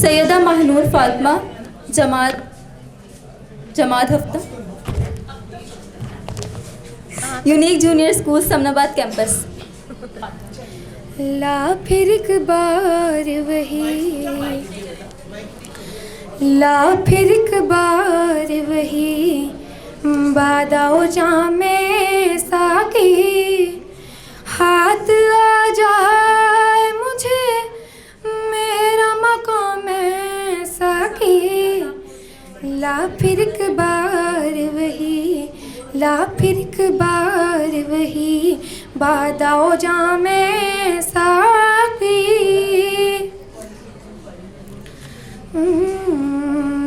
सैयदा महनूर फातिमा, जमात हफ्ता, unique junior school Samanabad campus. ला फिर एक बार वही, ला फिर एक बार वही, बादाओ जामे साकी, हाथ आ जाए मुझे मेरा मकाम साकी। ला फिर एक बार वही, ला फिर एक बार वही, बादाओ जामे साकी।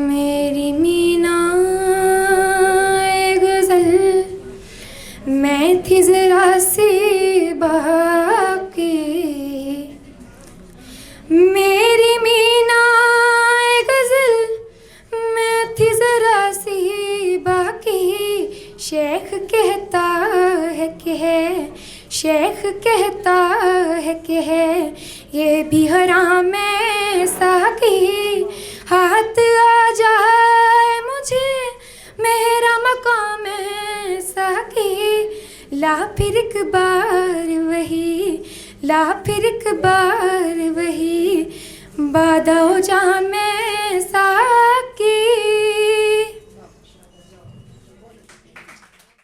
मेरी मीना ए गज़ल, मैं थी ज़रा सी बाकी। मेरी मीना ए गज़ल, मैं थी ज़रा सी बाकी। शेख कहता है कि है, शेख कहता है कि है, ये भी हराम है साकी। हाथ आ जाए मुझे मेरा मकाम है साकी। ला फिर एक बार वही, ला फिर एक बार वही, बादाओ जामे साकी।